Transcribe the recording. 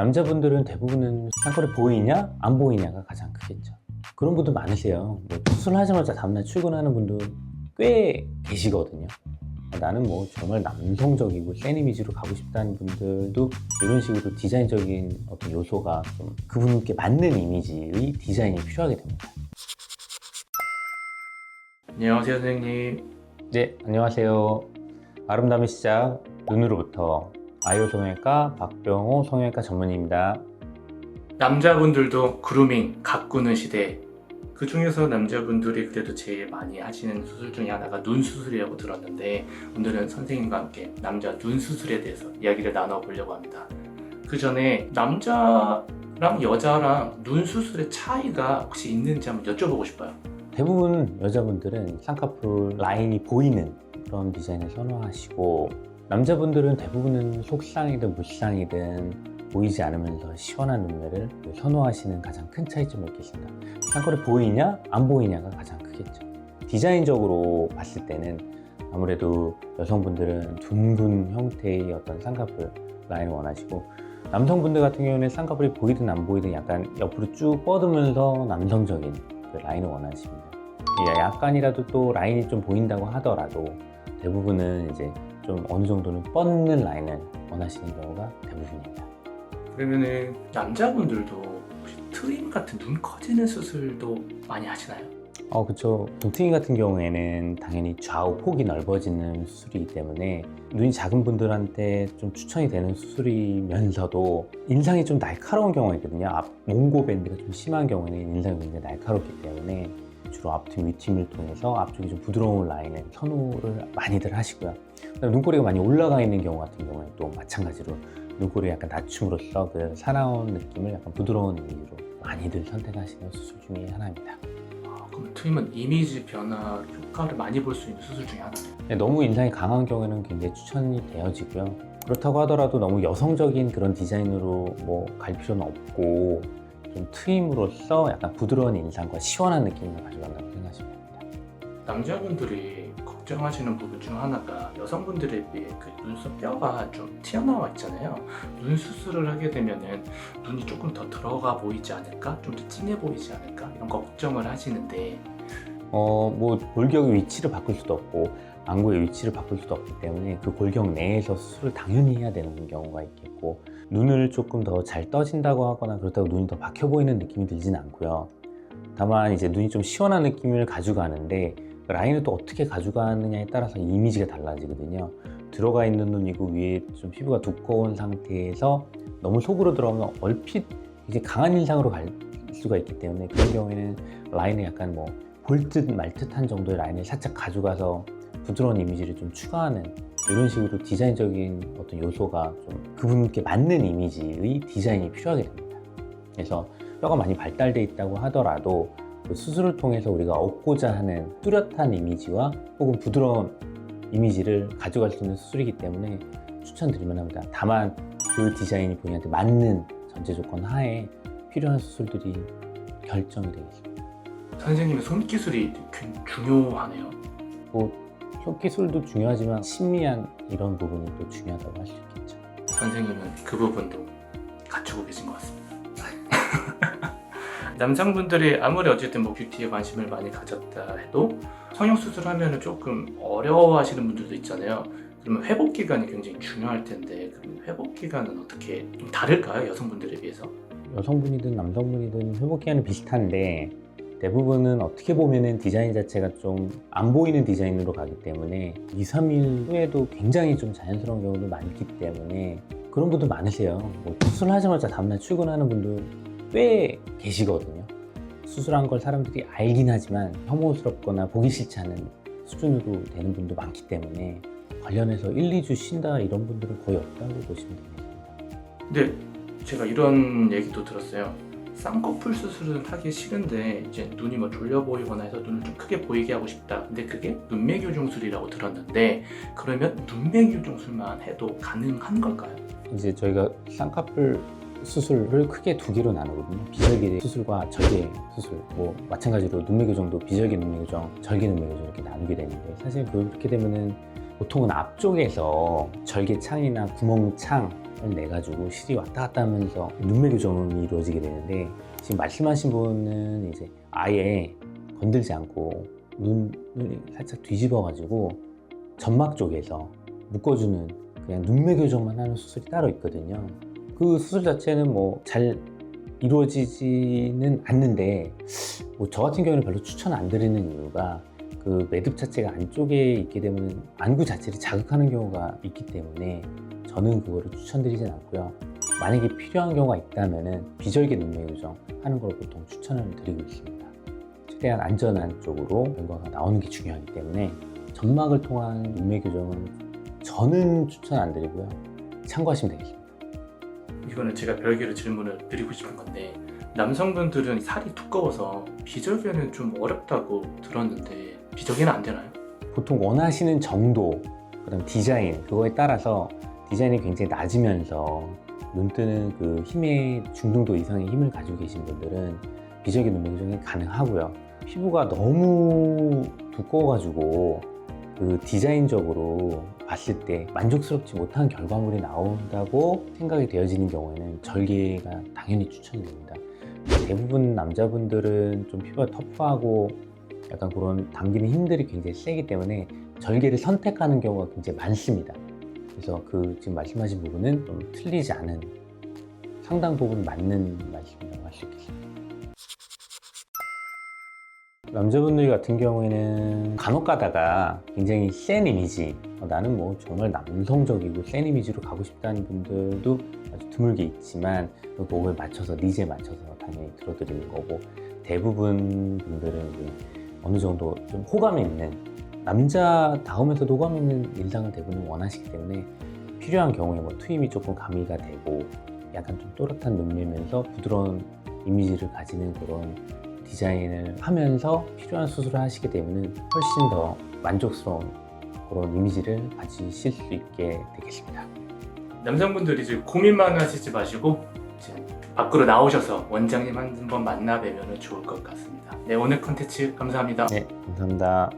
남자분들은 대부분은 쌍꺼풀이 보이냐 안 보이냐가 가장 크겠죠. 그런 분들 많으세요. 뭐 수술하자마자 다음날 출근하는 분도 꽤 계시거든요. 나는 뭐 정말 남성적이고 센 이미지로 가고 싶다는 분들도 이런 식으로 디자인적인 어떤 요소가 좀 그분께 맞는 이미지의 디자인이 필요하게 됩니다. 안녕하세요, 선생님. 네, 안녕하세요. 아름다움의 시작, 눈으로부터. 아이오 성형외과 박병호 성형외과 전문의입니다. 남자분들도 그루밍 가꾸는 시대. 그 중에서 남자분들이 그래도 제일 많이 하시는 수술 중에 하나가 눈 수술이라고 들었는데, 오늘은 선생님과 함께 남자 눈 수술에 대해서 이야기를 나눠보려고 합니다. 그 전에 남자랑 여자랑 눈 수술의 차이가 혹시 있는지 한번 여쭤보고 싶어요. 대부분 여자분들은 쌍꺼풀 라인이 보이는 그런 디자인을 선호하시고, 남자분들은 대부분은 속쌍이든 무쌍이든 보이지 않으면서 시원한 눈매를 선호하시는 가장 큰 차이점을 계십니다. 쌍꺼풀이 보이냐 안 보이냐가 가장 크겠죠. 디자인적으로 봤을 때는 아무래도 여성분들은 둥근 형태의 어떤 쌍꺼풀 라인을 원하시고, 남성분들 같은 경우는 쌍꺼풀이 보이든 안 보이든 약간 옆으로 쭉 뻗으면서 남성적인 그 라인을 원하십니다. 약간이라도 또 라인이 좀 보인다고 하더라도 대부분은 이제 좀 어느 정도는 뻗는 라인을 원하시는 경우가 대부분입니다. 그러면은 남자분들도 혹시 트임 같은 눈 커지는 수술도 많이 하시나요? 그쵸. 눈트임 같은 경우에는 당연히 좌우 폭이 넓어지는 수술이기 때문에 눈이 작은 분들한테 좀 추천이 되는 수술이면서도 인상이 좀 날카로운 경우가 있거든요. 앞 몽고 밴드가 좀 심한 경우에는 인상이 굉장히 날카롭기 때문에 주로 앞팀, 윗팀을 통해서 앞쪽이 좀 부드러운 라인을 선호를 많이들 하시고요. 눈꼬리가 많이 올라가 있는 경우 같은 경우에는 또 마찬가지로 눈꼬리 약간 낮춤으로써 그 사나운 느낌을 약간 부드러운 이미지로 많이들 선택하시는 수술 중에 하나입니다. 그럼 트임은 이미지 변화 효과를 많이 볼 수 있는 수술 중에 하나네요. 너무 인상이 강한 경우에는 굉장히 추천이 되어지고요. 그렇다고 하더라도 너무 여성적인 그런 디자인으로 뭐 갈 필요는 없고, 좀 트임으로써 약간 부드러운 인상과 시원한 느낌을 가져간다고 생각하시면 됩니다. 남자분들이 걱정하시는 부분 중 하나가 여성분들에 비해 그 눈썹 뼈가 좀 튀어나와 있잖아요. 눈 수술을 하게 되면은 눈이 조금 더 들어가 보이지 않을까? 좀 더 진해 보이지 않을까? 이런 걱정을 하시는데, 뭐 골격의 위치를 바꿀 수도 없고 안구의 위치를 바꿀 수도 없기 때문에 그 골격 내에서 수술을 당연히 해야 되는 경우가 있겠고, 눈을 조금 더 잘 떠진다고 하거나 그렇다고 눈이 더 박혀 보이는 느낌이 들진 않고요. 다만 이제 눈이 좀 시원한 느낌을 가져가는데 라인을 또 어떻게 가져가느냐에 따라서 이미지가 달라지거든요. 들어가 있는 눈이고 위에 좀 피부가 두꺼운 상태에서 너무 속으로 들어가면 얼핏 이제 강한 인상으로 갈 수가 있기 때문에, 그런 경우에는 라인을 약간 뭐 볼 듯 말 듯한 정도의 라인을 살짝 가져가서 부드러운 이미지를 좀 추가하는, 이런 식으로 디자인적인 어떤 요소가 좀 그분께 맞는 이미지의 디자인이 필요하게 됩니다. 그래서 뼈가 많이 발달돼 있다고 하더라도 그 수술을 통해서 우리가 얻고자 하는 뚜렷한 이미지와 혹은 부드러운 이미지를 가져갈 수 있는 수술이기 때문에 추천드리면 합니다. 다만 그 디자인이 본인한테 맞는 전제 조건 하에 필요한 수술들이 결정이 되겠습니다. 선생님의 손기술이 굉장히 중요하네요. 뭐 손기술도 중요하지만 심미한 이런 부분이 또 중요하다고 할 수 있겠죠. 선생님은 그 부분도 갖추고 계신 것 같습니다. 남성분들이 아무리 어쨌든 뭐 뷰티에 관심을 많이 가졌다 해도 성형수술하면 조금 어려워하시는 분들도 있잖아요. 그러면 회복 기간이 굉장히 중요할 텐데, 그럼 회복 기간은 어떻게 좀 다를까요? 여성분들에 비해서? 여성분이든 남성분이든 회복 기간은 비슷한데, 대부분은 어떻게 보면은 디자인 자체가 좀 안 보이는 디자인으로 가기 때문에 2, 3일 후에도 굉장히 좀 자연스러운 경우도 많기 때문에 그런 분들 많으세요. 뭐 수술하자마자 다음날 출근하는 분들 꽤 계시거든요. 수술한 걸 사람들이 알긴 하지만 혐오스럽거나 보기 싫지 않은 수준으로 되는 분도 많기 때문에 관련해서 1, 2주 쉰다 이런 분들은 거의 없다고 보시면 되겠습니다. 근데 제가 이런 얘기도 들었어요. 쌍꺼풀 수술은 하기 싫은데 이제 눈이 뭐 졸려 보이거나 해서 눈을 좀 크게 보이게 하고 싶다. 근데 그게 눈매 교정술이라고 들었는데, 그러면 눈매 교정술만 해도 가능한 걸까요? 이제 저희가 쌍꺼풀 수술을 크게 두 개로 나누거든요. 비절개 수술과 절개 수술, 뭐 마찬가지로 눈매 교정도 비절개 눈매 교정, 절개 눈매 교정 이렇게 나누게 되는데, 사실 그렇게 되면은 보통은 앞쪽에서 절개 창이나 구멍 창 내가지고 실이 왔다 갔다 하면서 눈매 교정이 이루어지게 되는데, 지금 말씀하신 분은 이제 아예 건들지 않고 눈을 살짝 뒤집어가지고 점막 쪽에서 묶어주는 그냥 눈매 교정만 하는 수술이 따로 있거든요. 그 수술 자체는 뭐 잘 이루어지지는 않는데, 뭐 저 같은 경우는 별로 추천 안 드리는 이유가 그 매듭 자체가 안쪽에 있게 되면 안구 자체를 자극하는 경우가 있기 때문에 저는 그거를 추천드리진 않고요. 만약에 필요한 경우가 있다면은 비절개 눈매 교정 하는 걸 보통 추천을 드리고 있습니다. 최대한 안전한 쪽으로 결과가 나오는 게 중요하기 때문에 점막을 통한 눈매 교정은 저는 추천 안 드리고요. 참고하시면 되겠습니다. 이거는 제가 별개로 질문을 드리고 싶은 건데, 남성분들은 살이 두꺼워서 비절개는 좀 어렵다고 들었는데 비절개는 안 되나요? 보통 원하시는 정도, 그다음 디자인, 그거에 따라서 디자인이 굉장히 낮으면서 눈 뜨는 그 힘의 중등도 이상의 힘을 가지고 계신 분들은 비절개 눈매 교정이 가능하고요. 피부가 너무 두꺼워가지고 그 디자인적으로 봤을 때 만족스럽지 못한 결과물이 나온다고 생각이 되어지는 경우에는 절개가 당연히 추천이 됩니다. 대부분 남자분들은 좀 피부가 터프하고 약간 그런 당기는 힘들이 굉장히 세기 때문에 절개를 선택하는 경우가 굉장히 많습니다. 그래서 그 지금 말씀하신 부분은 좀 틀리지 않은, 상당 부분 맞는 말씀이라고 할 수 있겠습니다. 남자분들 같은 경우에는 간혹 가다가 굉장히 센 이미지, 나는 뭐 정말 남성적이고 센 이미지로 가고 싶다는 분들도 아주 드물게 있지만, 그 곡에 맞춰서, 니즈에 맞춰서 당연히 들어드리는 거고, 대부분 분들은 이제 어느 정도 좀 호감 있는, 남자다우면서도 호감 있는 인상을 대부분 원하시기 때문에 필요한 경우에 뭐 트임이 조금 가미가 되고 약간 좀 또렷한 눈매면서 부드러운 이미지를 가지는 그런 디자인을 하면서 필요한 수술을 하시게 되면 훨씬 더 만족스러운 그런 이미지를 가지실 수 있게 되겠습니다. 남성분들이 이제 고민만 하시지 마시고 이제 밖으로 나오셔서 원장님 한번 만나 뵈면 좋을 것 같습니다. 네, 오늘 컨텐츠 감사합니다. 네, 감사합니다.